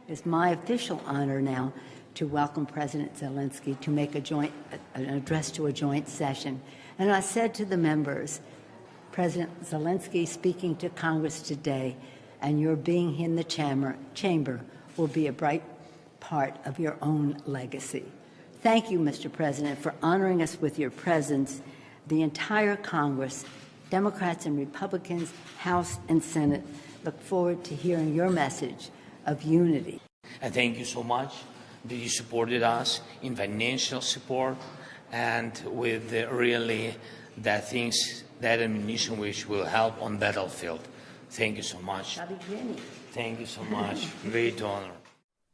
It's my official honor now to welcome President Zelensky to make an address to a joint session. And I said to the members, President Zelensky speaking to Congress today, and your being in the chamber will be a bright part of your own legacy. Thank you, Mr. President, for honoring us with your presence. The entire Congress, Democrats and Republicans, House and Senate, look forward to hearing your message of unity. And thank you so much that you supported us in financial support and with really that ammunition which will help on battlefield. Thank you so much. Thank you so much. Great honor.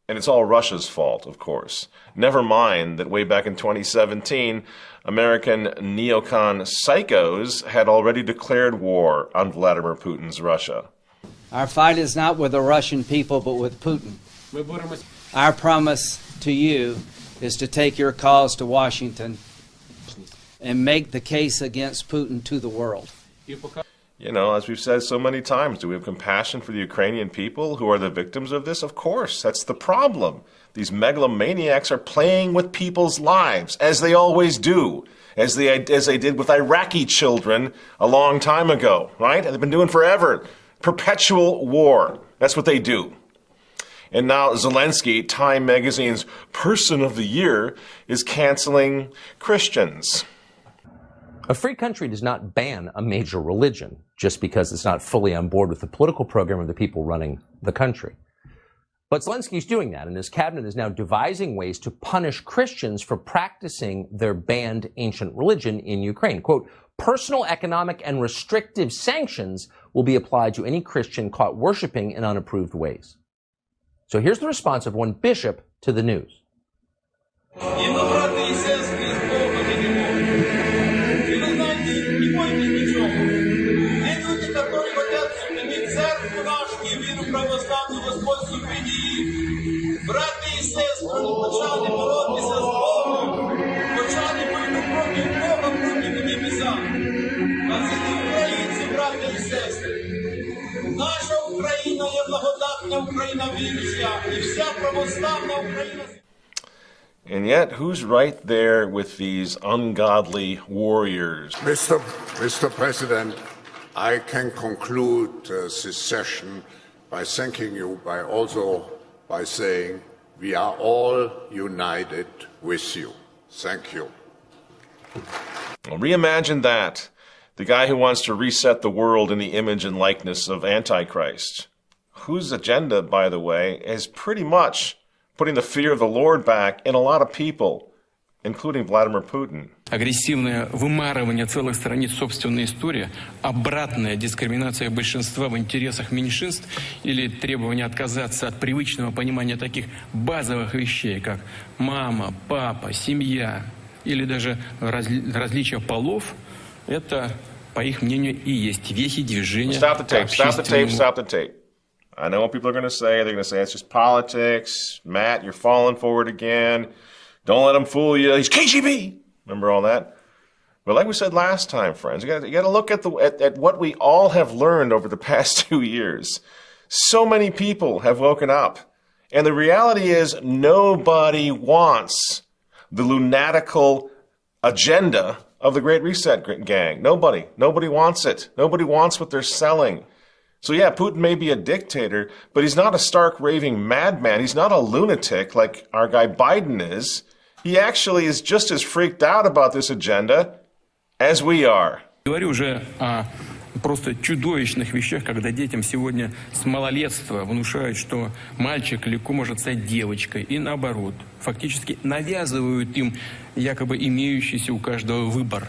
And it's all Russia's fault, of course. Never mind that way back in 2017, American neocon psychos had already declared war on Vladimir Putin's Russia. Our fight is not with the Russian people, but with Putin. Our promise to you is to take your cause to Washington and make the case against Putin to the world. You know, as we've said so many times, do we have compassion for the Ukrainian people who are the victims of this? Of course, that's the problem. These megalomaniacs are playing with people's lives, as they always do, as they did with Iraqi children a long time ago, right? They've been doing forever. Perpetual war. That's what they do. And now Zelensky, Time magazine's Person of the Year, is canceling Christians. A free country does not ban a major religion just because it's not fully on board with the political program of the people running the country. But Zelensky's doing that, and his cabinet is now devising ways to punish Christians for practicing their banned ancient religion in Ukraine. Quote, personal, economic, and restrictive sanctions will be applied to any Christian caught worshiping in unapproved ways. So here's the response of one bishop to the news. And yet, who's right there with these ungodly warriors? Mr. President, I can conclude this session by thanking you by saying we are all united with you. Thank you. Well, reimagine that. The guy who wants to reset the world in the image and likeness of Antichrist, whose agenda, by the way, is pretty much putting the fear of the Lord back in a lot of people, including Vladimir Putin. Агрессивное вымарывание целых страниц собственной истории, обратная дискриминация большинства в интересах меньшинств или требование отказаться от привычного понимания таких базовых вещей, как мама, папа, семья или даже различия полов, это, по их мнению, и есть вехи движения к общественному. Stop the tape. I know what people are going to say. They're going to say, it's just politics. Matt, you're falling for it again. Don't let him fool you. He's KGB. Remember all that? But like we said last time, friends, you got to look at what we all have learned over the past 2 years. So many people have woken up. And the reality is nobody wants the lunatical agenda of the Great Reset gang. Nobody wants it. Nobody wants what they're selling. So yeah, Putin may be a dictator, but he's not a stark raving madman. He's not a lunatic like our guy Biden is. He actually is just as freaked out about this agenda as we are. Говорю уже о просто чудовищных вещах, когда детям сегодня с малолетства внушают, что мальчик легко может стать девочкой, и наоборот. Фактически навязывают им якобы имеющийся у каждого выбор.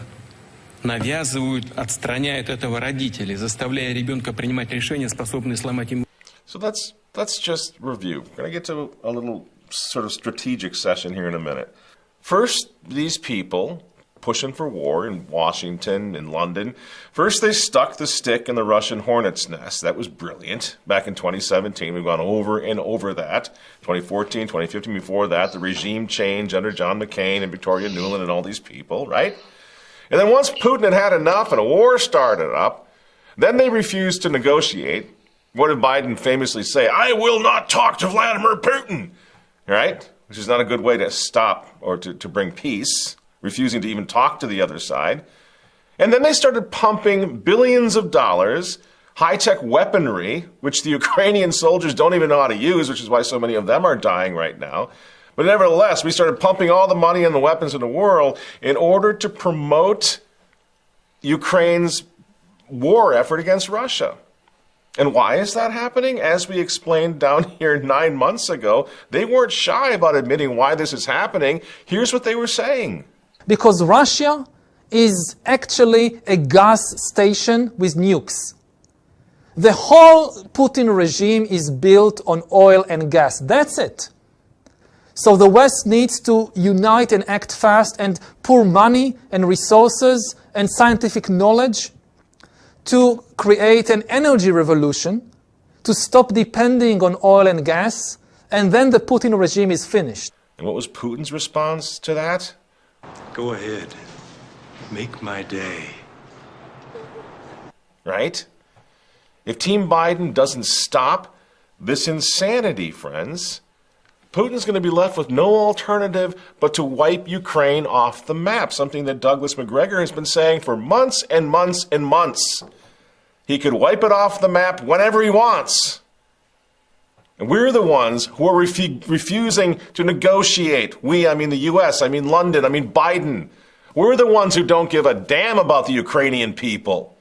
Навязывают, отстраняют этого родителей, заставляя ребенка принимать решения, способные сломать ему. So let's just review. We're going to get to a little sort of strategic session here in a minute. First, these people pushing for war in Washington, in London, first they stuck the stick in the Russian hornet's nest. That was brilliant. Back in 2017, we've gone over and over that. 2014, 2015, before that, the regime change under John McCain and Victoria Nuland and all these people, right? And then once Putin had enough and a war started up, then they refused to negotiate. What did Biden famously say? I will not talk to Vladimir Putin, right? Which is not a good way to stop or to bring peace, refusing to even talk to the other side. And then they started pumping billions of dollars, high-tech weaponry, which the Ukrainian soldiers don't even know how to use, which is why so many of them are dying right now. But nevertheless, we started pumping all the money and the weapons in the world in order to promote Ukraine's war effort against Russia. And why is that happening? As we explained down here 9 months ago, they weren't shy about admitting why this is happening. Here's what they were saying. Because Russia is actually a gas station with nukes. The whole Putin regime is built on oil and gas. That's it. So the West needs to unite and act fast and pour money and resources and scientific knowledge to create an energy revolution, to stop depending on oil and gas, and then the Putin regime is finished. And what was Putin's response to that? Go ahead. Make my day. Right? If Team Biden doesn't stop this insanity, friends, Putin's going to be left with no alternative but to wipe Ukraine off the map, something that Douglas McGregor has been saying for months and months and months. He could wipe it off the map whenever he wants. And we're the ones who are refusing to negotiate. We, I mean the U.S., I mean London, I mean Biden. We're the ones who don't give a damn about the Ukrainian people.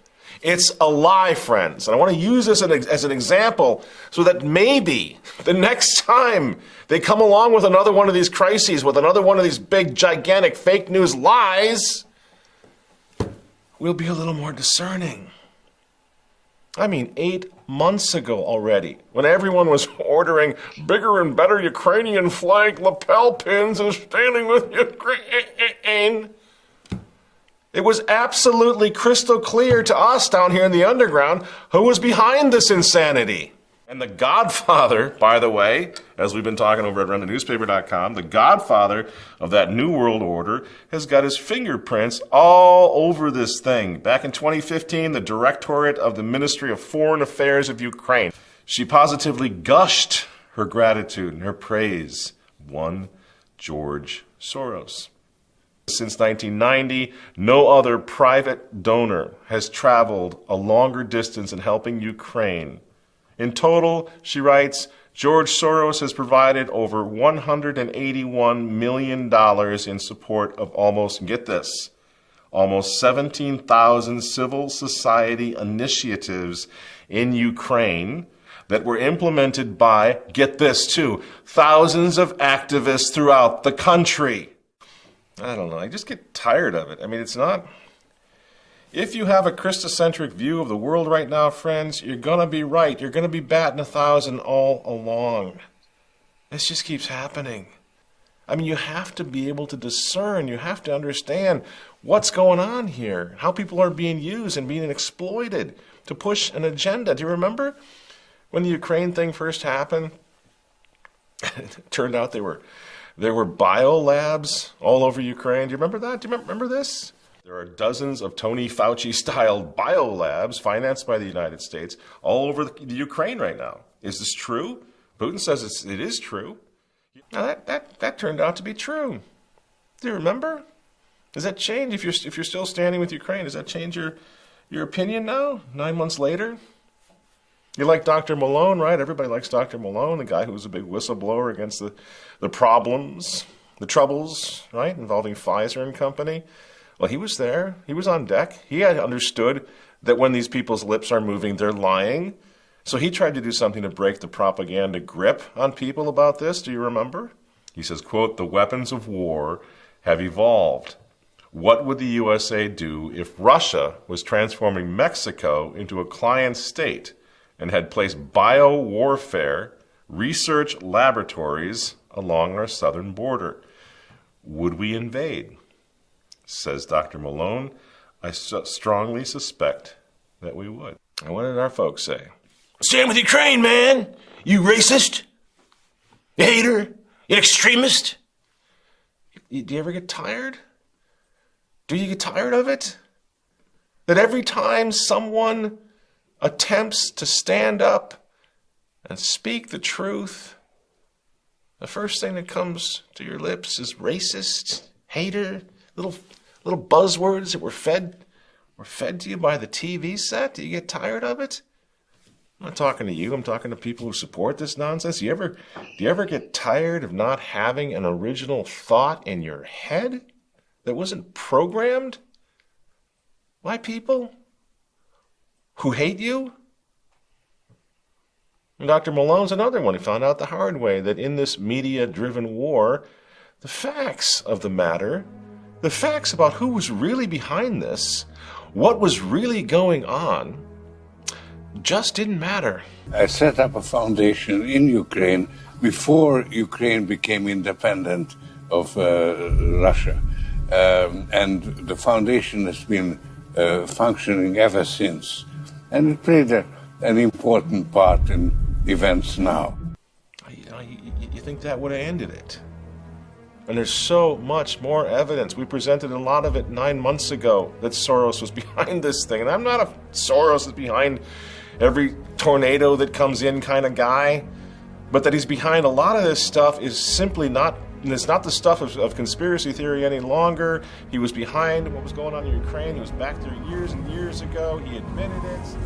It's a lie, friends. And I want to use this as an example so that maybe the next time they come along with another one of these crises, with another one of these big, gigantic fake news lies, we'll be a little more discerning. I mean, 8 months ago already, when everyone was ordering bigger and better Ukrainian flag lapel pins and standing with Ukraine, it was absolutely crystal clear to us down here in the underground who was behind this insanity. And the godfather, by the way, as we've been talking over at RemnantNewspaper.com, the godfather of that New World Order has got his fingerprints all over this thing. Back in 2015, the Directorate of the Ministry of Foreign Affairs of Ukraine, she positively gushed her gratitude and her praise. One George Soros. Since 1990, no other private donor has traveled a longer distance in helping Ukraine. In total, she writes, George Soros has provided over $181 million in support of almost, get this, almost 17,000 civil society initiatives in Ukraine that were implemented by, get this too, thousands of activists throughout the country. I don't know, I just get tired of it. I mean, it's not... If you have a Christocentric view of the world right now, friends, you're going to be right. You're going to be batting 1,000 all along. This just keeps happening. I mean, you have to be able to discern. You have to understand what's going on here, how people are being used and being exploited to push an agenda. Do you remember when the Ukraine thing first happened? It turned out there were biolabs all over Ukraine. Do you remember that? Do you remember this? There are dozens of Tony Fauci-style biolabs financed by the United States all over the Ukraine right now. Is this true? Putin says it is true. Now that turned out to be true. Do you remember? Does that change if you're still standing with Ukraine? Does that change your opinion now, 9 months later? You like Dr. Malone, right? Everybody likes Dr. Malone, the guy who was a big whistleblower against the problems, the troubles, right, involving Pfizer and company. Well, he was there. He was on deck. He had understood that when these people's lips are moving, they're lying. So he tried to do something to break the propaganda grip on people about this. Do you remember? He says, quote, the weapons of war have evolved. What would the USA do if Russia was transforming Mexico into a client state and had placed bio-warfare research laboratories along our southern border? Would we invade? Says Dr. Malone, I strongly suspect that we would. And what did our folks say? Stand with Ukraine, man! You racist! You hater! You extremist! Do you ever get tired? Do you get tired of it? That every time someone attempts to stand up and speak the truth, the first thing that comes to your lips is racist, hater, little buzzwords that were fed to you by the TV set. Do you get tired of it? I'm not talking to you. I'm talking to people who support this nonsense. Do you ever get tired of not having an original thought in your head that wasn't programmed by people who hate you? And Dr. Malone's another one who found out the hard way that in this media-driven war, the facts of the matter, the facts about who was really behind this, what was really going on, just didn't matter. I set up a foundation in Ukraine before Ukraine became independent of Russia. And the foundation has been functioning ever since. And it played an important part in events now. You think that would have ended it? And there's so much more evidence. We presented a lot of it 9 months ago that Soros was behind this thing. And I'm not a Soros is behind every tornado that comes in kind of guy, but that he's behind a lot of this stuff is simply not, and it's not the stuff of conspiracy theory any longer. He was behind what was going on in Ukraine. He was back there years and years ago. He admitted it.